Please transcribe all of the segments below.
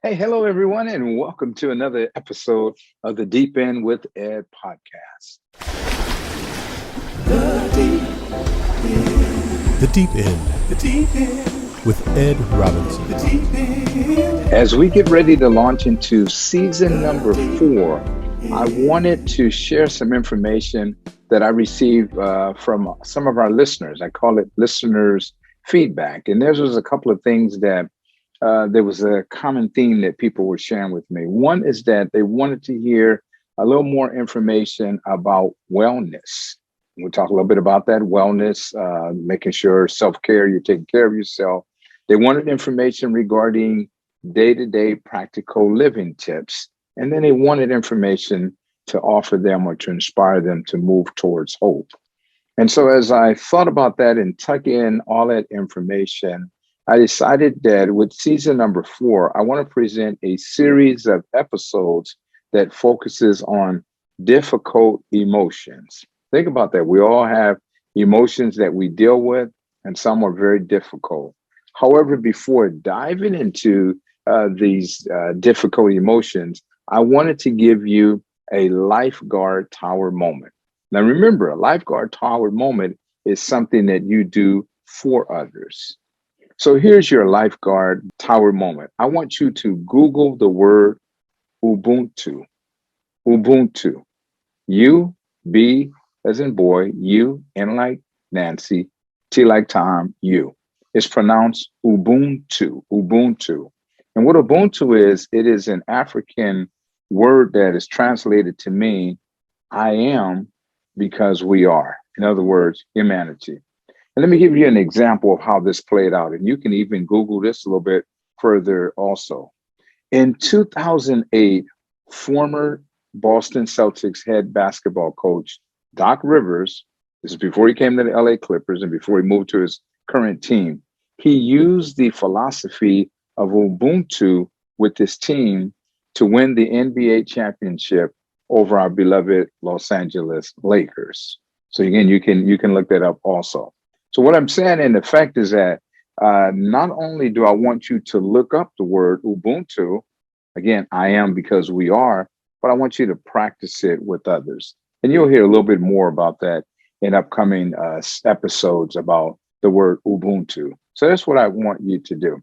Hey, hello everyone, and welcome to another episode of the Deep End with Ed podcast. The deep, The Deep End the deep end, with Ed Robinson. the deep end. As we get ready to launch into season number 4, I wanted to share some information that I received from some of our listeners. I call it listeners' feedback, and there was a couple of things that there was a common theme that people were sharing with me. One is that they wanted to hear a little more information about wellness. We'll talk a little bit about that wellness, making sure self-care, you're taking care of yourself. They wanted information regarding day-to-day practical living tips. And then they wanted information to offer them or to inspire them to move towards hope. And so as I thought about that and tuck in all that information, I decided that with season number 4, I want to present a series of episodes that focuses on difficult emotions. Think about that. We all have emotions that we deal with, and some are very difficult. However, before diving into these difficult emotions, I wanted to give you a lifeguard tower moment. Now, remember, a lifeguard tower moment is something that you do for others. So here's your lifeguard tower moment. I want you to Google the word Ubuntu. Ubuntu. U, B as in boy, U, N like Nancy, T like Tom, U. It's pronounced Ubuntu. Ubuntu. And what Ubuntu is, it is an African word that is translated to mean I am because we are. In other words, humanity. And let me give you an example of how this played out. And you can even Google this a little bit further also. In 2008, former Boston Celtics head basketball coach Doc Rivers, this is before he came to the LA Clippers and before he moved to his current team, he used the philosophy of Ubuntu with his team to win the NBA championship over our beloved Los Angeles Lakers. So again, you can look that up also. So what I'm saying in effect is that not only do I want you to look up the word Ubuntu, again, I am because we are, but I want you to practice it with others. And you'll hear a little bit more about that in upcoming episodes about the word Ubuntu. So that's what I want you to do.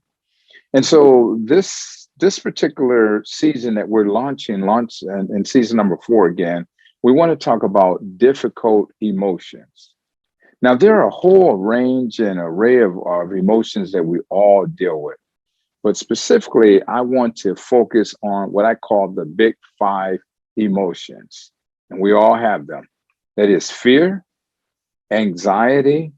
And so this particular season that we're launching in season number 4 again, we want to talk about difficult emotions. Now, there are a whole range and array of emotions that we all deal with. But specifically, I want to focus on what I call the big 5 emotions. And we all have them. That is fear, anxiety,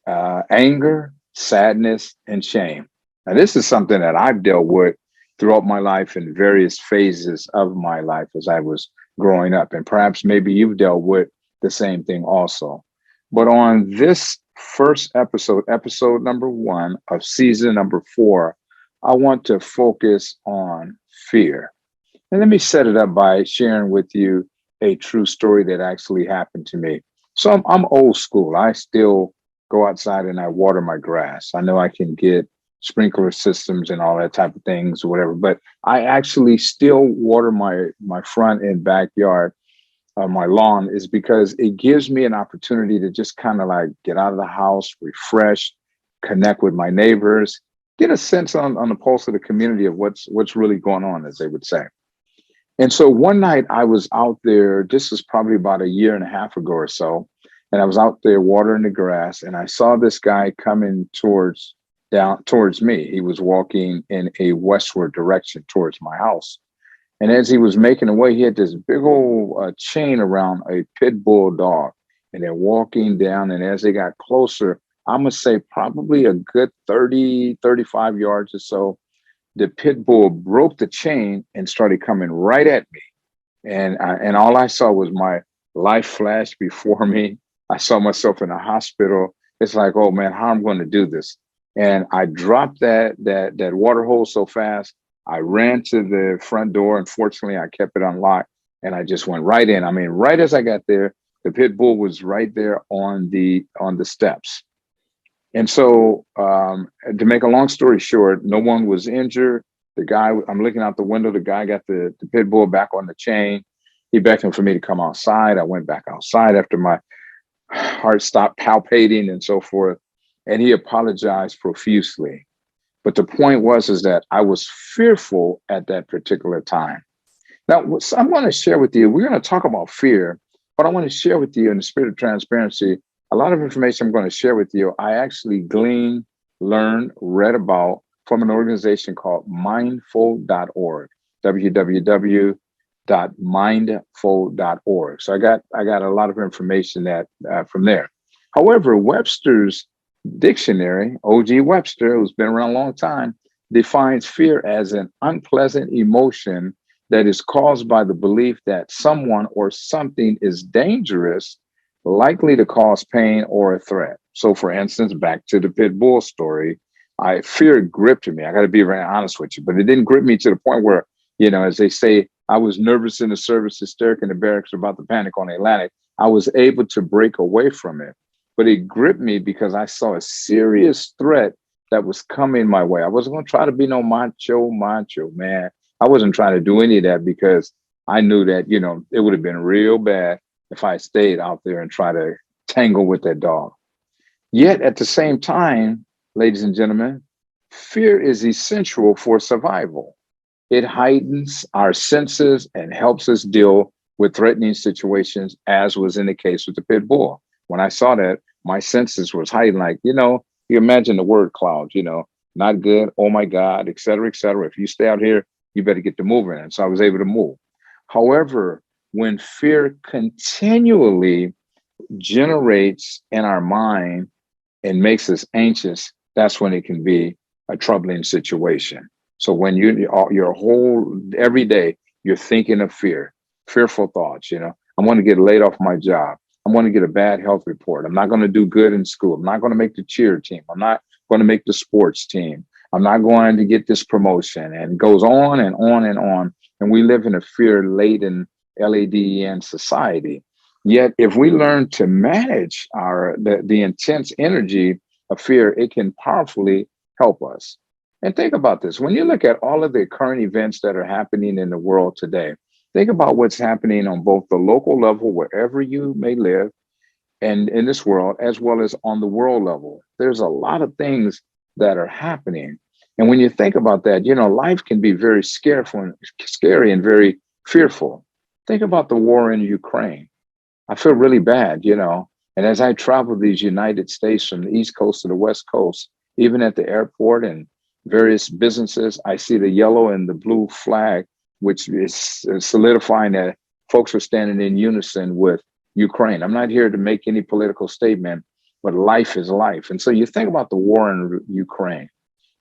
anger, sadness, and shame. Now, this is something that I've dealt with throughout my life in various phases of my life as I was growing up. And perhaps maybe you've dealt with the same thing also. But on this first episode, episode number 1 of season number 4, I want to focus on fear. And let me set it up by sharing with you a true story that actually happened to me. So I'm old school. I still go outside and I water my grass. I know I can get sprinkler systems and all that type of things or whatever, but I actually still water my front and backyard. My lawn is because it gives me an opportunity to just kind of like get out of the house, refresh, connect with my neighbors, get a sense on the pulse of the community of what's really going on, as they would say. And so one night I was out there, this was probably about a year and a half ago or so, and I was out there watering the grass and I saw this guy coming towards me. He was walking in a westward direction towards my house. And as he was making away, he had this big old chain around a pit bull dog. And they're walking down. And as they got closer, I'm going to say probably a good 30, 35 yards or so, the pit bull broke the chain and started coming right at me. And all I saw was my life flash before me. I saw myself in a hospital. It's like, oh, man, how am I going to do this? And I dropped that water hose so fast. I ran to the front door. Unfortunately, I kept it unlocked and I just went right in. I mean, right as I got there, the pit bull was right there on the steps. And so to make a long story short, no one was injured. The guy, I'm looking out the window. The guy got the pit bull back on the chain. He beckoned for me to come outside. I went back outside after my heart stopped palpating and so forth. And he apologized profusely. But the point was is that I was fearful at that particular time. Now, I'm going to share with you, we're going to talk about fear, but I want to share with you in the spirit of transparency, a lot of information I'm going to share with you. I actually gleaned, learned, read about from an organization called mindful.org, www.mindful.org. So I got a lot of information that from there. However, Webster's dictionary, O.G. Webster, who's been around a long time, defines fear as an unpleasant emotion that is caused by the belief that someone or something is dangerous, likely to cause pain or a threat. So, for instance, back to the pit bull story, fear gripped me. I got to be very honest with you, but it didn't grip me to the point where, as they say, I was nervous in the service, hysteric in the barracks, about to panic on the Atlantic. I was able to break away from it, but it gripped me because I saw a serious threat that was coming my way. I wasn't going to try to be no macho man. I wasn't trying to do any of that because I knew that, it would have been real bad if I stayed out there and try to tangle with that dog. Yet at the same time, ladies and gentlemen, fear is essential for survival. It heightens our senses and helps us deal with threatening situations, as was in the case with the pit bull. When I saw that, my senses was heightened, like, you imagine the word clouds, not good, oh my God, et cetera, et cetera. If you stay out here, you better get to moving. And so I was able to move. However, when fear continually generates in our mind and makes us anxious, that's when it can be a troubling situation. So when your whole, every day, you're thinking of fear, fearful thoughts, I'm going to get laid off my job. I'm going to get a bad health report. I'm not going to do good in school. I'm not going to make the cheer team. I'm not going to make the sports team. I'm not going to get this promotion, and it goes on and on and on. And we live in a fear-laden, LADEN society. Yet, if we learn to manage the intense energy of fear, it can powerfully help us. And think about this. When you look at all of the current events that are happening in the world today, think about what's happening on both the local level, wherever you may live, and in this world, as well as on the world level. There's a lot of things that are happening. And when you think about that, life can be very scary and very fearful. Think about the war in Ukraine. I feel really bad, and as I travel these United States from the East Coast to the West Coast, even at the airport and various businesses, I see the yellow and the blue flag, which is solidifying that folks are standing in unison with Ukraine. I'm not here to make any political statement, but life is life. And so you think about the war in Ukraine.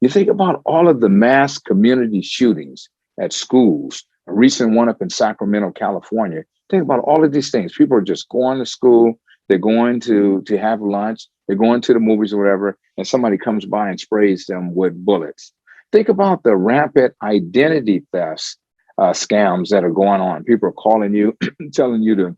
You think about all of the mass community shootings at schools, a recent one up in Sacramento, California. Think about all of these things. People are just going to school. They're going to have lunch. They're going to the movies or whatever, and somebody comes by and sprays them with bullets. Think about the rampant identity thefts, scams that are going on. People are calling you, telling you to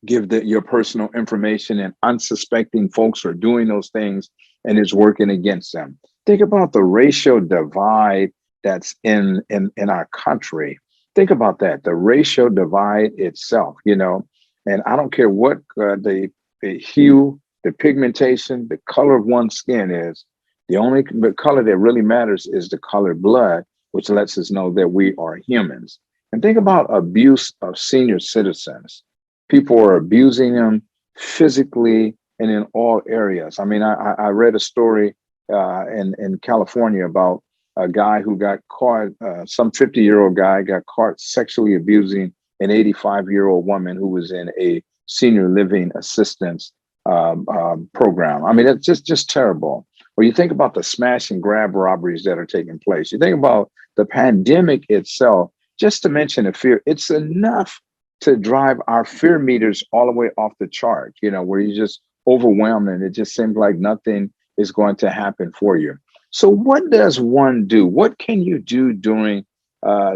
give your personal information, and unsuspecting folks are doing those things, and it's working against them. Think about the racial divide that's in our country. Think about that, the racial divide itself, and I don't care what the hue, the pigmentation, the color of one's skin is. The only color that really matters is the color blood, which lets us know that we are humans. And think about abuse of senior citizens. People are abusing them physically and in all areas. I mean, I read a story in California about a guy who got caught, some 50-year-old guy got caught sexually abusing an 85-year-old woman who was in a senior living assistance program. I mean, it's just terrible. Or you think about the smash and grab robberies that are taking place. You think about the pandemic itself, just to mention the fear, it's enough to drive our fear meters all the way off the chart, where you're just overwhelmed and it just seems like nothing is going to happen for you. So what does one do? What can you do during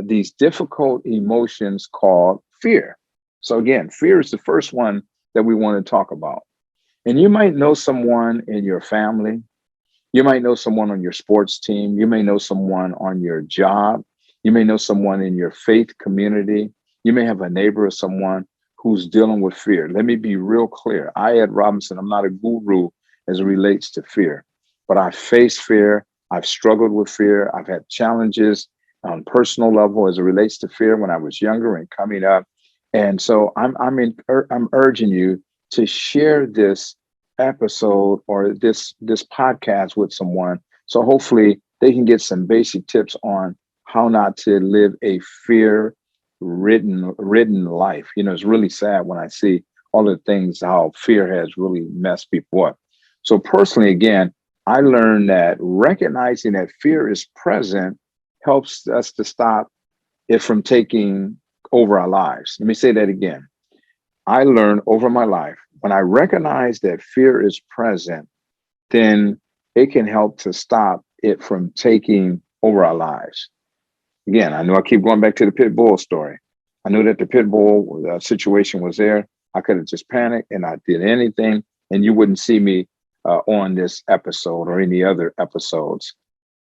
these difficult emotions called fear? So again, fear is the first one that we want to talk about. And you might know someone in your family, You might know someone on your sports team. You may know someone on your job. You may know someone in your faith community. You may have a neighbor or someone who's dealing with fear. Let me be real clear. I, Ed Robinson, I'm not a guru as it relates to fear, but I face fear. I've struggled with fear. I've had challenges on personal level as it relates to fear when I was younger and coming up. And so I'm urging you to share this episode or this podcast with someone, so hopefully they can get some basic tips on how not to live a fear ridden life. It's really sad when I see all the things how fear has really messed people up. So personally, again, I learned that recognizing that fear is present helps us to stop it from taking over our lives. Let me say that again. I learned over my life, when I recognize that fear is present, then it can help to stop it from taking over our lives. Again, I know I keep going back to the pit bull story. I knew that the pit bull situation was there. I could have just panicked and not did anything, and you wouldn't see me on this episode or any other episodes.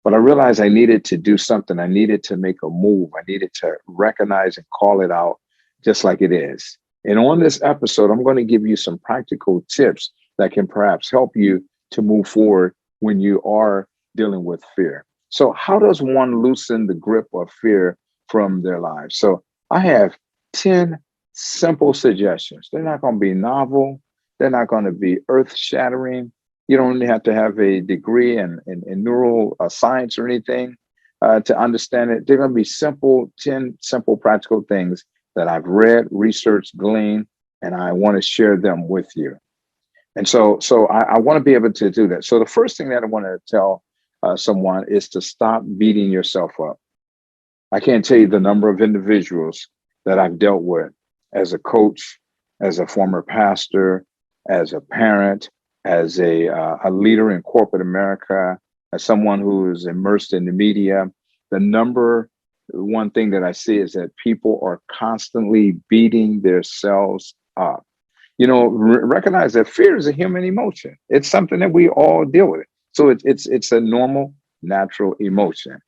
But I realized I needed to do something. I needed to make a move. I needed to recognize and call it out just like it is. And on this episode, I'm going to give you some practical tips that can perhaps help you to move forward when you are dealing with fear. So how does one loosen the grip of fear from their lives? So I have 10 simple suggestions. They're not going to be novel. They're not going to be earth shattering. You don't have to have a degree in neural science or anything to understand it. They're going to be 10 simple practical things that I've read, researched, gleaned, and I want to share them with you. And so I want to be able to do that. So the first thing that I want to tell someone is to stop beating yourself up. I can't tell you the number of individuals that I've dealt with as a coach, as a former pastor, as a parent, as a leader in corporate America, as someone who is immersed in the media. The number one thing that I see is that people are constantly beating themselves up. Recognize that fear is a human emotion. It's something that we all deal with. So it's a normal, natural emotion.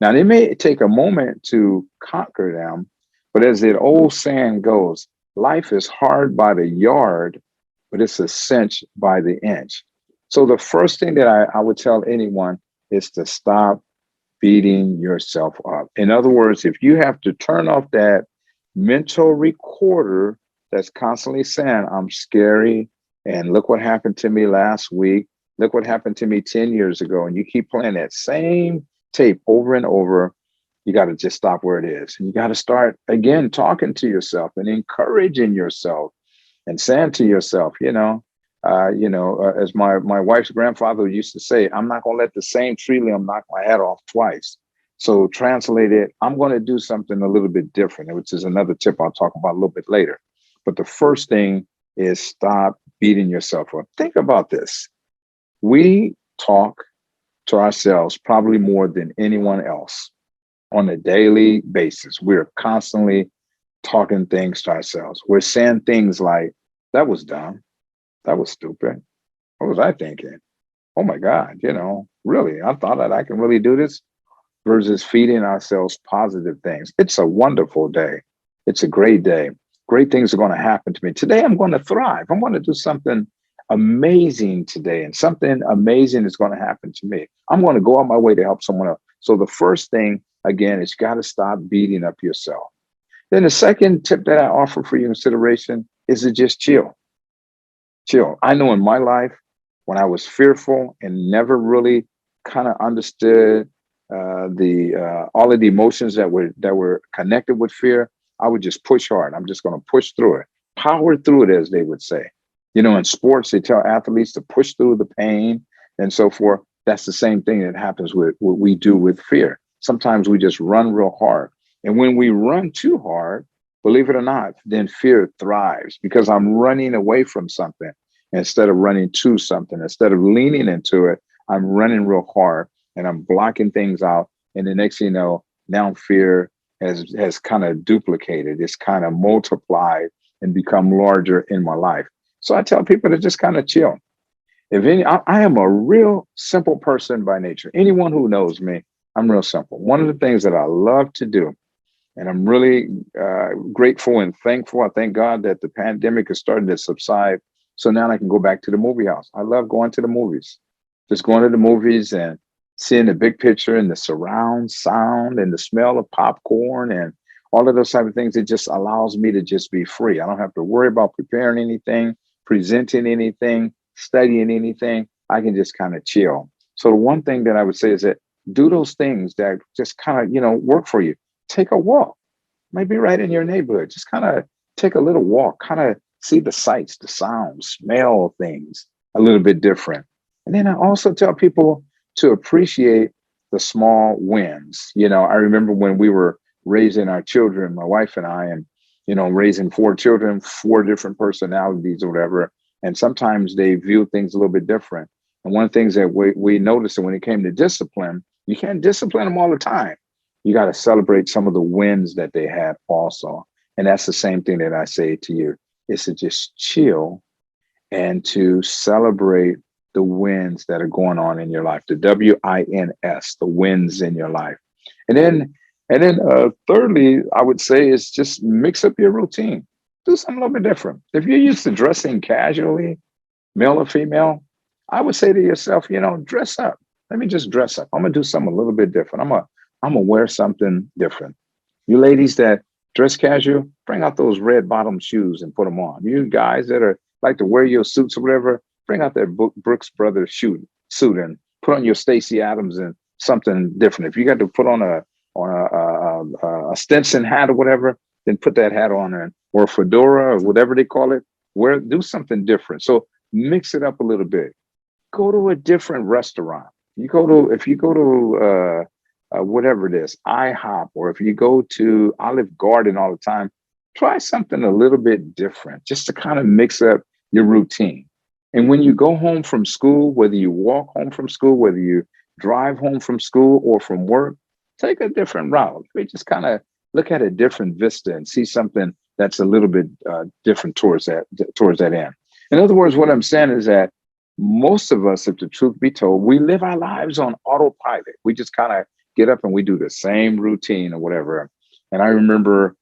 Now, they may take a moment to conquer them, but as the old saying goes, life is hard by the yard, but it's a cinch by the inch. So the first thing that I would tell anyone is to stop beating yourself up. In other words, if you have to turn off that mental recorder that's constantly saying, I'm scary, and look what happened to me last week, look what happened to me 10 years ago, and you keep playing that same tape over and over, you got to just stop where it is. And you got to start again talking to yourself and encouraging yourself and saying to yourself, as my wife's grandfather used to say, I'm not going to let the same tree limb knock my head off twice. So translated, I'm going to do something a little bit different, which is another tip I'll talk about a little bit later. But the first thing is stop beating yourself up. Think about this. We talk to ourselves probably more than anyone else on a daily basis. We're constantly talking things to ourselves. We're saying things like, that was dumb. That was stupid. What was I thinking? Oh my God, really, I thought that I can really do this, versus feeding ourselves positive things. It's a wonderful day. It's a great day. Great things are going to happen to me. Today, I'm going to thrive. I'm going to do something amazing today, and something amazing is going to happen to me. I'm going to go out my way to help someone else. So the first thing, again, is you got to stop beating up yourself. Then the second tip that I offer for your consideration is to just chill. Chill. I know in my life, when I was fearful and never really kind of understood all of the emotions that were connected with fear, I would just push hard. I'm just going to push through it, power through it, as they would say. In sports, they tell athletes to push through the pain and so forth. That's the same thing that happens with what we do with fear. Sometimes we just run real hard. And when we run too hard, believe it or not, then fear thrives, because I'm running away from something instead of running to something. Instead of leaning into it, I'm running real hard and I'm blocking things out. And the next thing you know, now fear has kind of duplicated. It's kind of multiplied and become larger in my life. So I tell people to just kind of chill. I am a real simple person by nature. Anyone who knows me, I'm real simple. One of the things that I love to do, and I'm really grateful and thankful. I thank God that the pandemic is starting to subside. So now I can go back to the movie house. I love going to the movies, just going to the movies and seeing the big picture and the surround sound and the smell of popcorn and all of those type of things. It just allows me to just be free. I don't have to worry about preparing anything, presenting anything, studying anything. I can just kind of chill. So the one thing that I would say is that do those things that just kind of, work for you. Take a walk, maybe right in your neighborhood. Just kind of take a little walk, kind of see the sights, the sounds, smell things a little bit different. And then I also tell people to appreciate the small wins. I remember when we were raising our children, my wife and I, and, raising four children, four different personalities or whatever. And sometimes they view things a little bit different. And one of the things that we noticed that when it came to discipline, you can't discipline them all the time. You got to celebrate some of the wins that they had also. And that's the same thing that I say to you, is to just chill and to celebrate the wins that are going on in your life, the WINS, the wins in your life. And then thirdly, I would say is just mix up your routine. Do something a little bit different. If you're used to dressing casually, male or female, I would say to yourself, dress up. Let me just dress up. I'm gonna do something a little bit different. I'm gonna wear something different. You ladies that dress casual, bring out those red bottom shoes and put them on. You guys that are like to wear your suits or whatever, bring out that Brooks Brothers suit and put on your Stacey Adams and something different. If you got to put on a Stetson hat or whatever, then put that hat on or a fedora or whatever they call it. Do something different. So mix it up a little bit. Go to a different restaurant. If you go to whatever it is, IHOP, or if you go to Olive Garden all the time, try something a little bit different just to kind of mix up your routine. And when you go home from school, whether you walk home from school, whether you drive home from school or from work, take a different route. We just kind of look at a different vista and see something that's a little bit different towards that end. In other words, what I'm saying is that most of us, if the truth be told, we live our lives on autopilot. We just kind of get up and we do the same routine or whatever. And I remember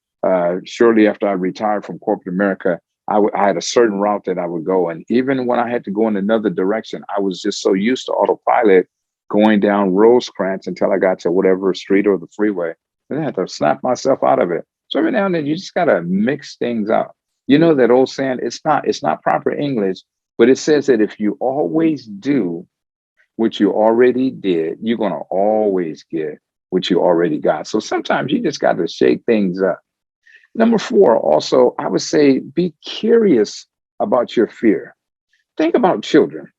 shortly after I retired from corporate America, I had a certain route that I would go. And even when I had to go in another direction, I was just so used to autopilot going down Rosecrans until I got to whatever street or the freeway. And I had to snap myself out of it. So every now and then you just got to mix things up. You know that old saying, it's not proper English, but it says that if you always do what you already did, you're going to always get what you already got. So sometimes you just got to shake things up. Number 4, also, I would say be curious about your fear. Think about children.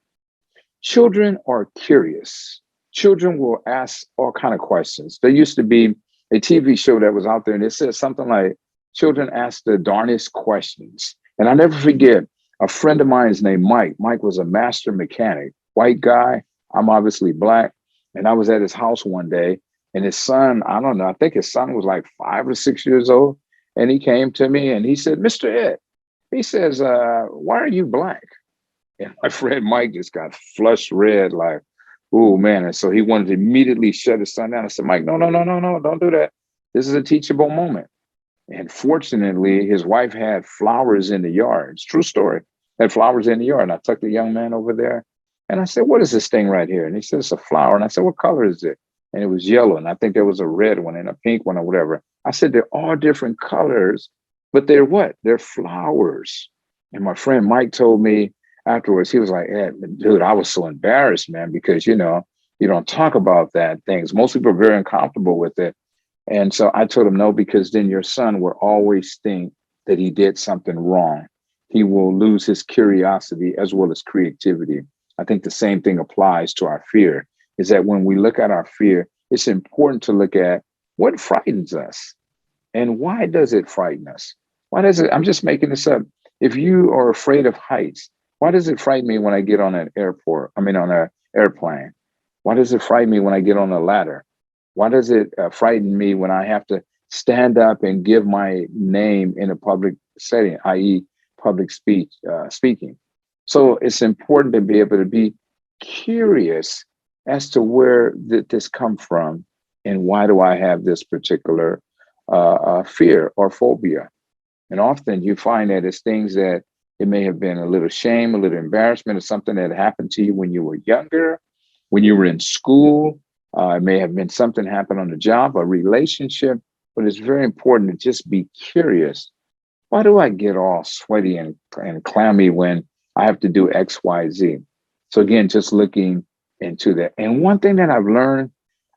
Children are curious. Children will ask all kind of questions. There used to be a TV show that was out there, and it said something like, children ask the darnest questions. And I never forget, a friend of mine is named Mike. Mike was a master mechanic, white guy. I'm obviously black. And I was at his house one day, and his son, I don't know, I think his son was like 5 or 6 years old. And he came to me and he said, Mr. Ed, he says, why are you black? And my friend Mike just got flushed red, like, oh man. And so he wanted to immediately shut his son down. I said, Mike, no, don't do that. This is a teachable moment. And fortunately, his wife had flowers in the yard. It's a true story. Had flowers in the yard. And I took the young man over there and I said, what is this thing right here? And he said, it's a flower. And I said, what color is it? And it was yellow. And I think there was a red one and a pink one or whatever. I said, they're all different colors, but they're what? They're flowers. And my friend Mike told me afterwards, he was like, dude, I was so embarrassed, man, because, you don't talk about that things. Most people are very uncomfortable with it. And so I told him, no, because then your son will always think that he did something wrong. He will lose his curiosity as well as creativity. I think the same thing applies to our fear, is that when we look at our fear, it's important to look at what frightens us and why does it frighten us? Why does it? I'm just making this up. If you are afraid of heights, why does it frighten me when I get on an airplane? Why does it frighten me when I get on a ladder? Why does it frighten me when I have to stand up and give my name in a public setting, i.e. public speaking? So it's important to be able to be curious as to where did this come from and why do I have this particular fear or phobia. And often you find that it's things that it may have been a little shame, a little embarrassment, or something that happened to you when you were younger, when you were in school. It may have been something happened on the job, a relationship. But it's very important to just be curious. Why do I get all sweaty and clammy when I have to do X, Y, Z? So again, just looking into that. And one thing that I've learned,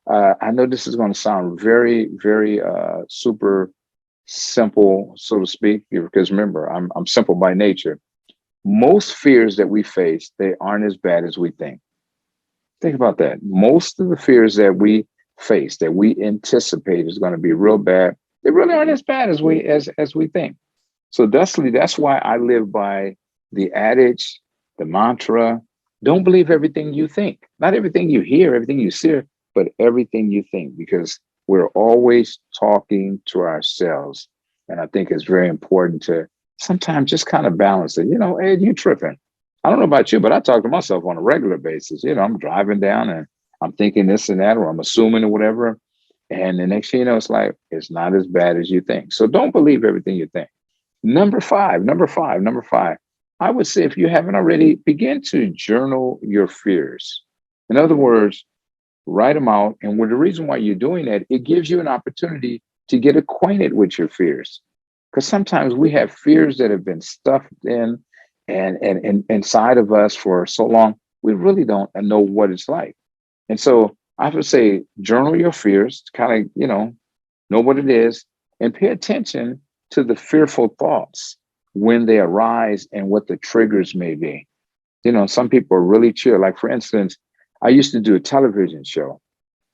I know this is going to sound very, very super simple, so to speak, because remember, I'm simple by nature. Most fears that we face, they aren't as bad as we think. Think about that. Most of the fears that we face, that we anticipate is going to be real bad, they really aren't as bad as we think. So that's why I live by the adage, the mantra, don't believe everything you think. Not everything you hear, everything you see, but everything you think, because we're always talking to ourselves. And I think it's very important to sometimes just kind of balance it. Ed, you tripping. I don't know about you, but I talk to myself on a regular basis. I'm driving down and I'm thinking this and that, or I'm assuming or whatever. And the next thing you know, it's like, it's not as bad as you think. So don't believe everything you think. Number five. I would say if you haven't already, begin to journal your fears. In other words, write them out. And the reason why you're doing that, it gives you an opportunity to get acquainted with your fears. Because sometimes we have fears that have been stuffed in and inside of us for so long, we really don't know what it's like. And so I would say journal your fears, kind of, know what it is, and pay attention to the fearful thoughts when they arise and what the triggers may be. Some people are really chill. Like, for instance, I used to do a television show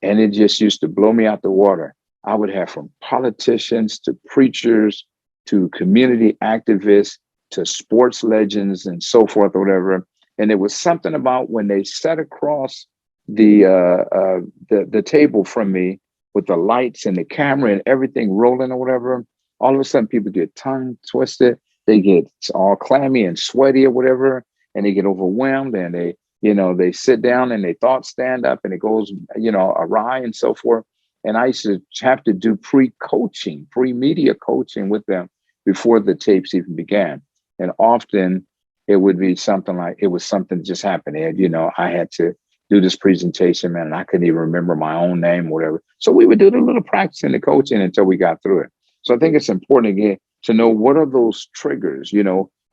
and it just used to blow me out the water. I would have from politicians to preachers to community activists to sports legends and so forth or whatever. And it was something about when they sat across the table from me with the lights and the camera and everything rolling or whatever, all of a sudden people get tongue twisted. They get all clammy and sweaty or whatever, and they get overwhelmed and they sit down and their thoughts stand up and it goes, awry and so forth. And I used to have to do pre-coaching, pre-media coaching with them before the tapes even began. And often it would be something like, it was something just happened. Ed, I had to do this presentation, man, and I couldn't even remember my own name, whatever. So we would do the little practicing, the coaching until we got through it. So I think it's important again to know what are those triggers,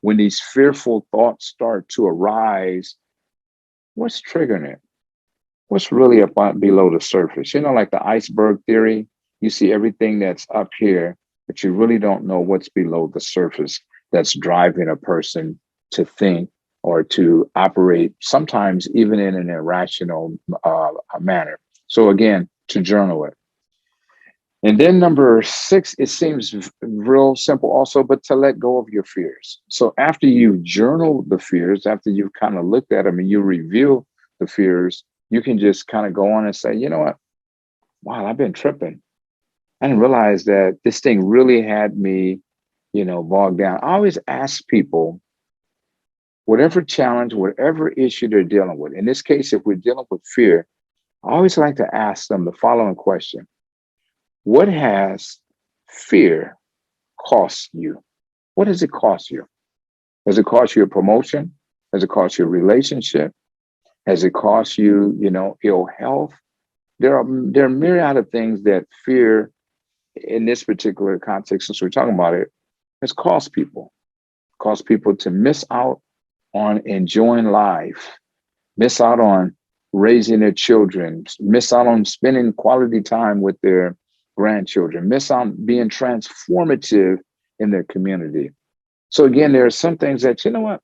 when these fearful thoughts start to arise, what's triggering it? What's really up below the surface? Like the iceberg theory, you see everything that's up here, but you really don't know what's below the surface that's driving a person to think or to operate, sometimes even in an irrational manner. So again, to journal it. And then number 6, it seems real simple also, but to let go of your fears. So after you've journaled the fears, after you've kind of looked at them and you review the fears, you can just kind of go on and say, you know what? Wow, I've been tripping. I didn't realize that this thing really had me, bogged down. I always ask people, whatever challenge, whatever issue they're dealing with. In this case, if we're dealing with fear, I always like to ask them the following question. What has fear cost you? What does it cost you? Does it cost you a promotion? Does it cost you a relationship? Has it cost you, ill health? There are myriad of things that fear, in this particular context, since we're talking about it, has caused people. Caused people to miss out on enjoying life, miss out on raising their children, miss out on spending quality time with their grandchildren, miss out on being transformative in their community. So again, there are some things that,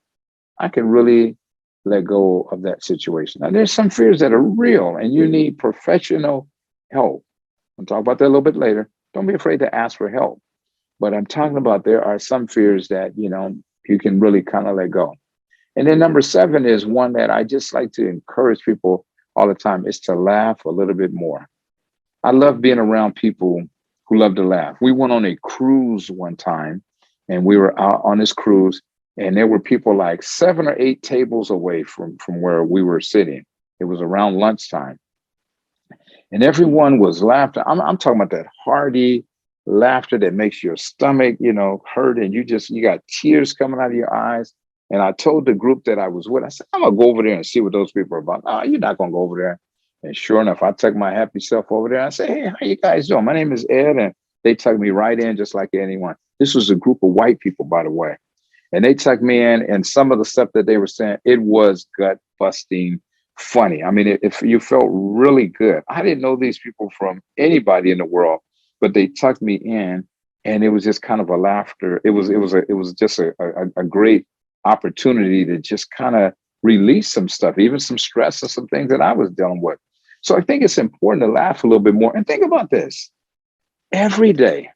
I can really let go of that situation. Now, there's some fears that are real and you need professional help. I'll talk about that a little bit later. Don't be afraid to ask for help. But I'm talking about there are some fears that, you can really kind of let go. And then number 7 is one that I just like to encourage people all the time, is to laugh a little bit more. I love being around people who love to laugh. We went on a cruise one time and we were out on this cruise And there were people like 7 or 8 tables away from where we were sitting. It was around lunchtime, and everyone was laughing. I'm talking about that hearty laughter that makes your stomach, hurt, and you got tears coming out of your eyes. And I told the group that I was with, I said, I'm gonna go over there and see what those people are about. Oh, you're not gonna go over there. And sure enough, I took my happy self over there. I said, hey, how you guys doing? My name is Ed, and they tucked me right in just like anyone. This was a group of white people, by the way. And they tucked me in, and some of the stuff that they were saying, it was gut busting funny. I mean, if you felt really good. I didn't know these people from anybody in the world, but they tucked me in, and it was just kind of a laughter. It was just a great opportunity to just kind of release some stuff, even some stress and some things that I was dealing with. So I think it's important to laugh a little bit more. And think about this: every day,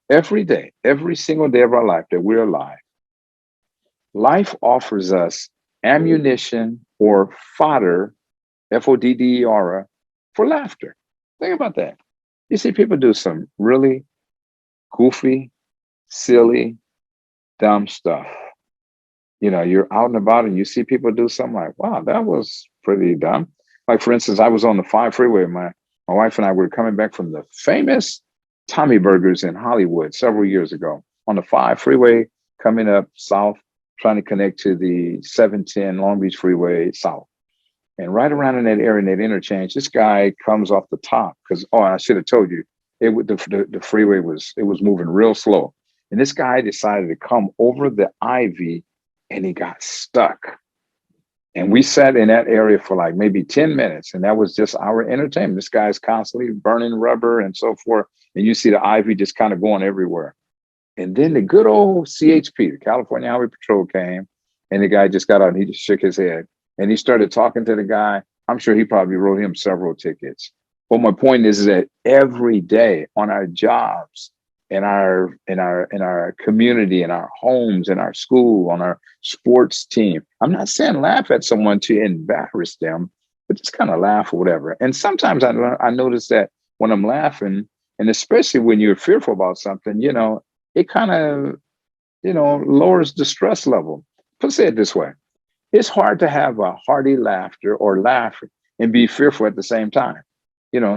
every single day of our life that we're alive, life offers us ammunition or fodder, FODDER, for laughter. Think about that. You see people do some really goofy, silly, dumb stuff. You're out and about and you see people do something like, wow, that was pretty dumb. Like, for instance, I was on the 5 freeway. My wife and I were coming back from the famous Tommy Burgers in Hollywood several years ago on the 5 freeway, coming up south, trying to connect to the 710 Long Beach Freeway south. And right around in that area, in that interchange, this guy comes off the top because, I should have told you, the freeway was moving real slow. And this guy decided to come over the Ivy, and he got stuck. And we sat in that area for like maybe 10 minutes, and that was just our entertainment. This guy's constantly burning rubber and so forth. And you see the Ivy just kind of going everywhere. And then the good old CHP, the California Highway Patrol, came, and the guy just got out and he just shook his head. And he started talking to the guy. I'm sure he probably wrote him several tickets. But my point is that every day on our jobs, in our community, in our homes, in our school, on our sports team, I'm not saying laugh at someone to embarrass them, but just kind of laugh or whatever. And sometimes I notice that when I'm laughing, and especially when you're fearful about something, it kind of, lowers the stress level. Let's say it this way. It's hard to have a hearty laughter or laugh and be fearful at the same time.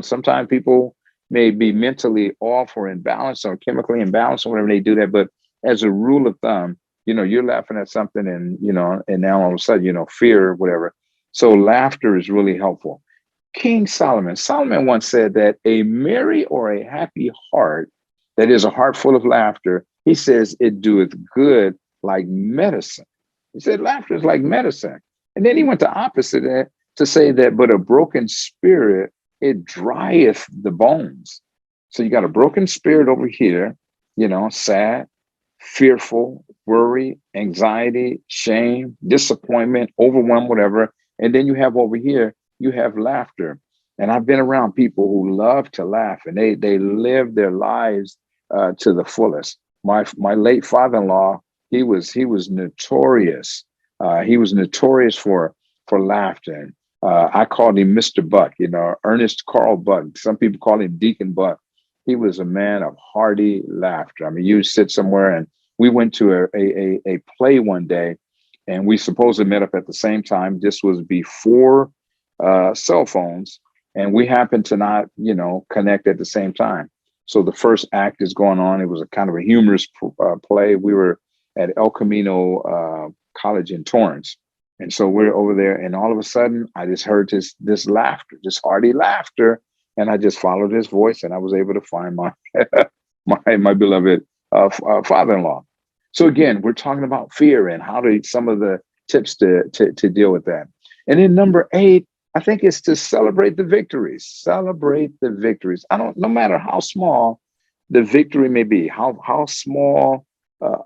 Sometimes people may be mentally off or imbalanced or chemically imbalanced or whatever they do that. But as a rule of thumb, you're laughing at something and now all of a sudden, fear or whatever. So laughter is really helpful. King Solomon once said that a merry or a happy heart, that is a heart full of laughter, he says it doeth good like medicine. He said laughter is like medicine. And then he went to opposite that to say that, but a broken spirit, it drieth the bones. So you got a broken spirit over here, sad, fearful, worry, anxiety, shame, disappointment, overwhelm, whatever. And then you have over here, you have laughter. And I've been around people who love to laugh, and they live their lives to the fullest. My late father-in-law, he was notorious. He was notorious for laughter. I called him Mr. Buck, Ernest Carl Buck. Some people call him Deacon Buck. He was a man of hearty laughter. I mean, you sit somewhere, and we went to a play one day, and we supposedly met up at the same time. This was before cell phones, and we happened to not, connect at the same time. So the first act is going on. It was a kind of a humorous play. We were at El Camino College in Torrance. And so we're over there, and all of a sudden, I just heard this laughter, this hearty laughter, and I just followed his voice, and I was able to find my my beloved father-in-law. So again, we're talking about fear and some of the tips to deal with that. And then number 8, I think, is to celebrate the victories. Celebrate the victories. No matter how small the victory may be, how small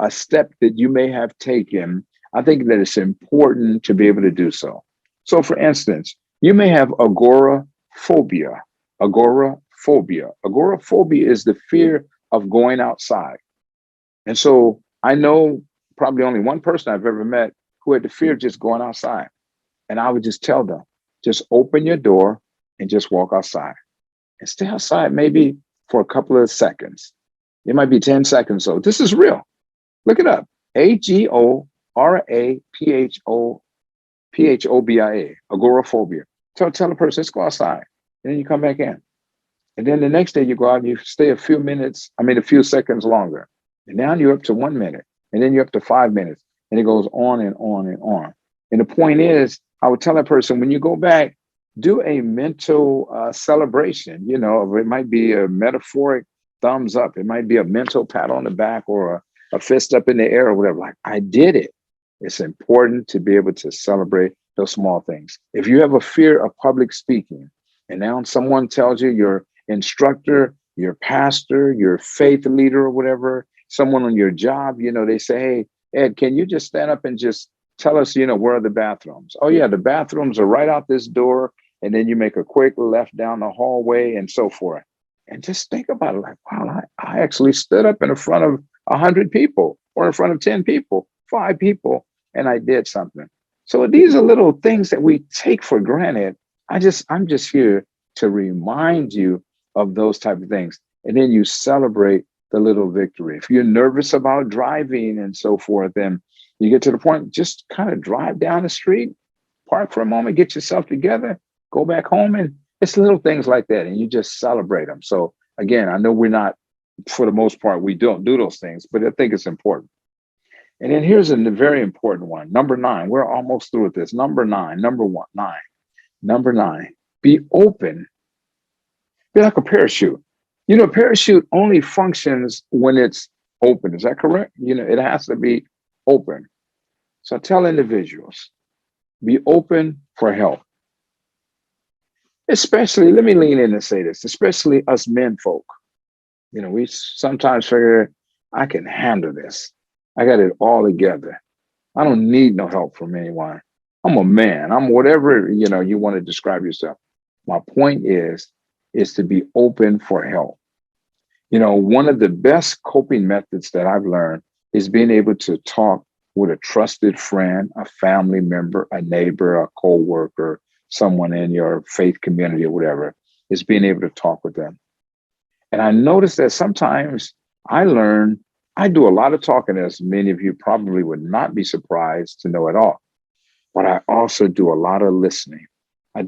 a step that you may have taken, I think that it's important to be able to do so. So, for instance, you may have agoraphobia. Agoraphobia. Agoraphobia is the fear of going outside. And so I know probably only one person I've ever met who had the fear of just going outside. And I would just tell them, just open your door and just walk outside. And stay outside maybe for a couple of seconds. It might be 10 seconds. So this is real. Look it up. AGORAPHOBIA. RAPHOPHOBIA, agoraphobia. Tell a person, let's go outside. And then you come back in. And then the next day you go out and you stay a few seconds longer. And now you're up to 1 minute. And then you're up to 5 minutes. And it goes on and on and on. And the point is, I would tell that person, when you go back, do a mental celebration. You know, it might be a metaphoric thumbs up. It might be a mental pat on the back or a fist up in the air or whatever. Like, I did it. It's important to be able to celebrate those small things. If you have a fear of public speaking, and now someone tells you, your instructor, your pastor, your faith leader or whatever, someone on your job, you know, they say, hey, Ed, can you just stand up and just tell us, you know, where are the bathrooms? Oh yeah, the bathrooms are right out this door. And then you make a quick left down the hallway and so forth. And just think about it, like, wow, I actually stood up in front of 100 people or in front of 10 people, 5 people, and I did something. So these are little things that we take for granted. I'm just here to remind you of those type of things. And then you celebrate the little victory. If you're nervous about driving and so forth, then you get to the point, just kind of drive down the street, park for a moment, get yourself together, go back home. And it's little things like that. And you just celebrate them. So again, I know we're not, for the most part, we don't do those things, but I think it's important. And then here's a very important one. Number 9, we're almost through with this. Number 9, Number 9, be open. Be like a parachute. You know, a parachute only functions when it's open. Is that correct? You know, it has to be open. So I tell individuals, be open for help. Especially, let me lean in and say this, especially us men folk. You know, we sometimes figure, I can handle this. I got it all together. I don't need no help from anyone. I'm a man. I'm whatever, you know, you want to describe yourself. My point is to be open for help. You know, one of the best coping methods that I've learned is being able to talk with a trusted friend, a family member, a neighbor, a coworker, someone in your faith community or whatever, is being able to talk with them. And I noticed that sometimes I do a lot of talking, as many of you probably would not be surprised to know at all. But I also do a lot of listening. My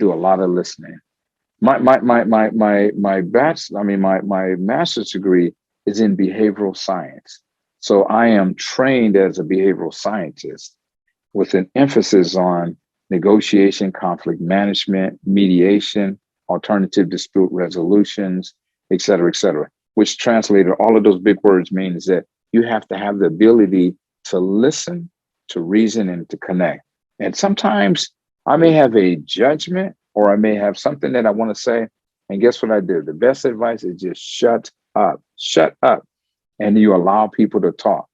master's degree is in behavioral science. So I am trained as a behavioral scientist with an emphasis on negotiation, conflict management, mediation, alternative dispute resolutions, et cetera, which translated, all of those big words means that you have to have the ability to listen, to reason, and to connect. And sometimes I may have a judgment or I may have something that I want to say. And guess what I do? The best advice is just shut up. And you allow people to talk.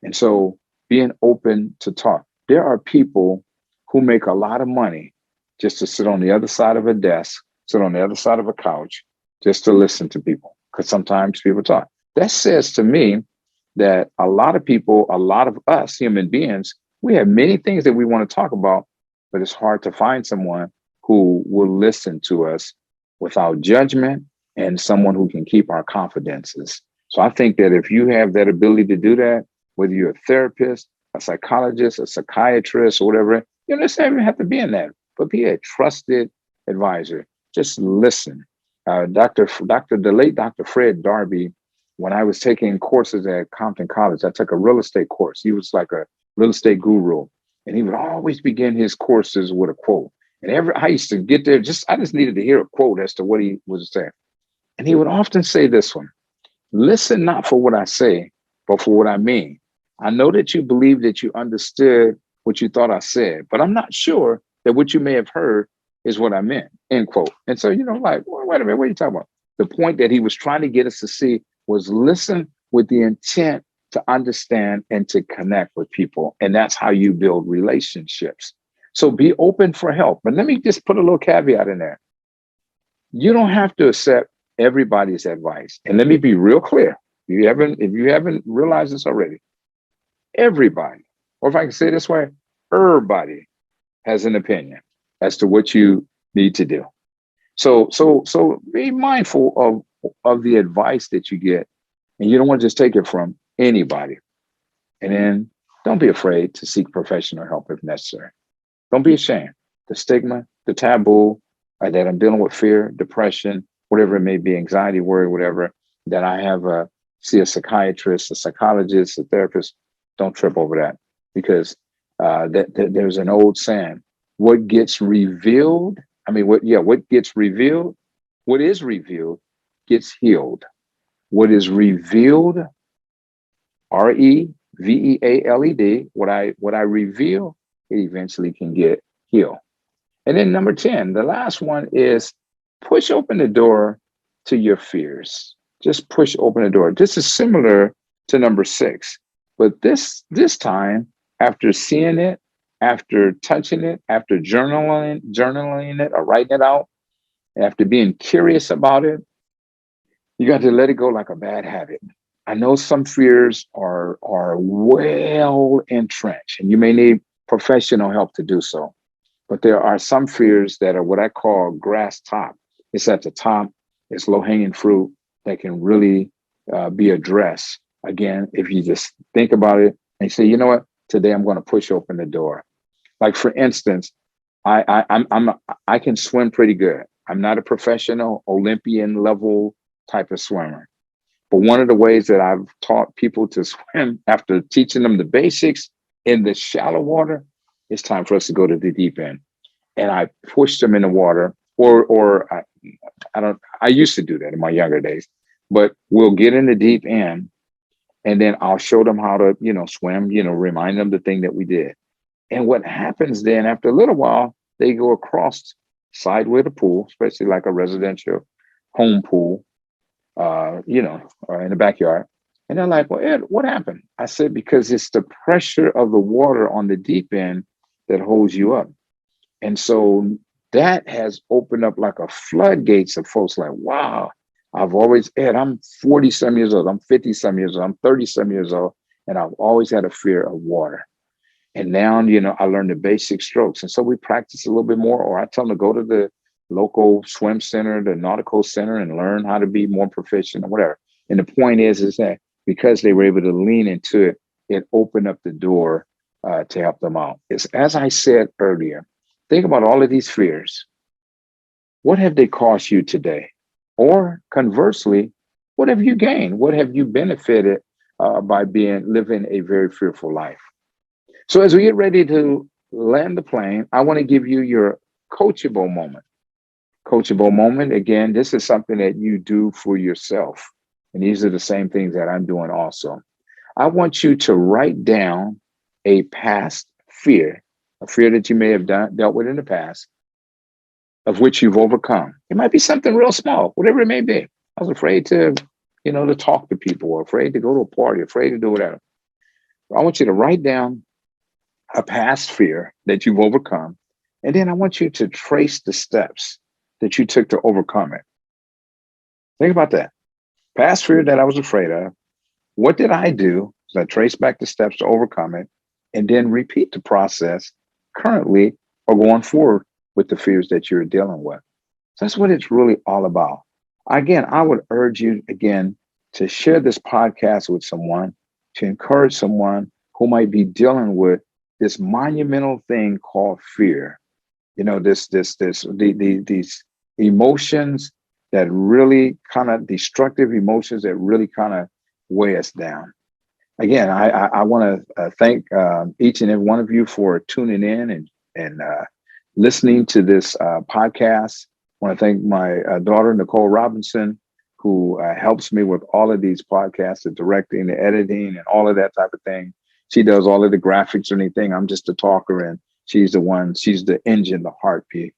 And so being open to talk. There are people who make a lot of money just to sit on the other side of a desk, sit on the other side of a couch, just to listen to people. Because sometimes people talk. That says to me that a lot of people, a lot of us human beings, we have many things that we want to talk about, but it's hard to find someone who will listen to us without judgment and someone who can keep our confidences. So I think that if you have that ability to do that, whether you're a therapist, a psychologist, a psychiatrist, or whatever, you don't necessarily have to be in that, but be a trusted advisor. Just listen. The late Dr. Fred Darby, when I was taking courses at Compton College, I took a real estate course. He was like a real estate guru, and he would always begin his courses with a quote. And I used to get there, I just needed to hear a quote as to what he was saying. And he would often say this one: listen not for what I say, but for what I mean. I know that you believe that you understood what you thought I said, but I'm not sure that what you may have heard is what I meant, end quote. And so, like, well, wait a minute, what are you talking about? The point that he was trying to get us to see was listen with the intent to understand and to connect with people. And that's how you build relationships. So be open for help. But let me just put a little caveat in there. You don't have to accept everybody's advice. And let me be real clear. If you haven't realized this already, everybody, or if I can say it this way, everybody has an opinion as to what you need to do. So be mindful of the advice that you get, and you don't want to just take it from anybody. And then don't be afraid to seek professional help if necessary. Don't be ashamed. The stigma, the taboo, that I'm dealing with fear, depression, whatever it may be, anxiety, worry, whatever, that I have see a psychiatrist, a psychologist, a therapist. Don't trip over that, because there's an old saying: what gets revealed, what gets revealed, what is revealed gets healed. What is revealed, REVEALED, what I reveal, it eventually can get healed. And then number 10, the last one is push open the door to your fears. Just push open the door. This is similar to number 6, but this time, after seeing it, after touching it, after journaling it or writing it out, after being curious about it, you got to let it go like a bad habit. I know some fears are well entrenched, and you may need professional help to do so. But there are some fears that are what I call grass top. It's at the top. It's low hanging fruit that can really be addressed. Again, if you just think about it and say, you know what, today I'm going to push open the door. Like for instance, I can swim pretty good. I'm not a professional Olympian level type of swimmer. But one of the ways that I've taught people to swim after teaching them the basics in the shallow water, it's time for us to go to the deep end. And I push them in the water, or I used to do that in my younger days, but we'll get in the deep end and then I'll show them how to, swim, remind them the thing that we did. And what happens then after a little while, they go across sideway the pool, especially like a residential home pool, or in the backyard. And they're like, well, Ed, what happened? I said, because it's the pressure of the water on the deep end that holds you up. And so that has opened up like a floodgates of folks like, wow, Ed, I'm 40 some years old. I'm 50 some years old. I'm 30 some years old. And I've always had a fear of water. And now, I learned the basic strokes. And so we practice a little bit more, or I tell them to go to the local swim center, the nautical center, and learn how to be more proficient or whatever. And the point is that because they were able to lean into it, it opened up the door to help them out. It's, as I said earlier, think about all of these fears. What have they cost you today? Or conversely, what have you gained? What have you benefited by living a very fearful life? So as we get ready to land the plane, I want to give you your coachable moment. Coachable moment, again, this is something that you do for yourself. And these are the same things that I'm doing also. I want you to write down a past fear, a fear that you may have dealt with in the past, of which you've overcome. It might be something real small, whatever it may be. I was afraid to, to talk to people, or afraid to go to a party, afraid to do whatever. I want you to write down a past fear that you've overcome. And then I want you to trace the steps that you took to overcome it. Think about that. Past fear that I was afraid of. What did I do? So I trace back the steps to overcome it, and then repeat the process currently or going forward with the fears that you're dealing with. So that's what it's really all about. Again, I would urge you again to share this podcast with someone, to encourage someone who might be dealing with this monumental thing called fear. These emotions that really kind of destructive emotions that really kind of weigh us down. Again, I want to thank each and every one of you for tuning in and listening to this podcast. I want to thank my daughter, Nicole Robinson, who helps me with all of these podcasts, the directing, the editing, and all of that type of thing. She does all of the graphics or anything. I'm just a talker, and she's the engine, the heartbeat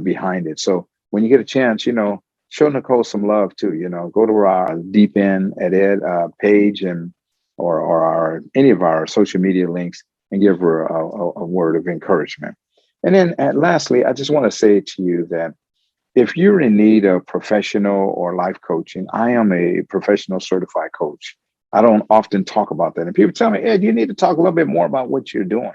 behind it. So when you get a chance, show Nicole some love too. Go to our Deep End at Ed page or any of our social media links and give her a word of encouragement. And then lastly, I just want to say to you that if you're in need of professional or life coaching, I am a professional certified coach. I don't often talk about that. And people tell me, Ed, you need to talk a little bit more about what you're doing.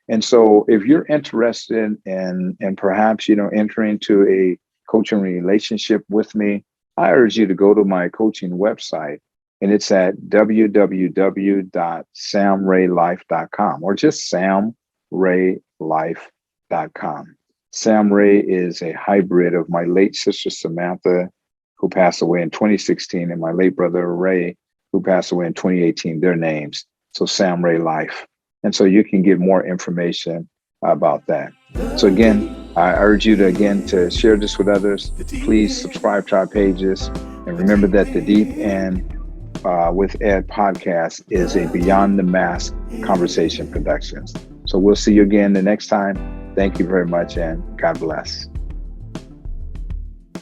And so if you're interested in perhaps, entering into a coaching relationship with me, I urge you to go to my coaching website and it's at www.samraylife.com or just samraylife.com. Sam Ray is a hybrid of my late sister Samantha, who passed away in 2016, and my late brother Ray, who passed away in 2018, their names. So Sam Ray Life. And so you can get more information about that. So again, I urge you to share this with others. Please subscribe to our pages. And remember that the Deep End with Ed podcast is a Beyond the Mask conversation productions. So we'll see you again the next time. Thank you very much, and God bless.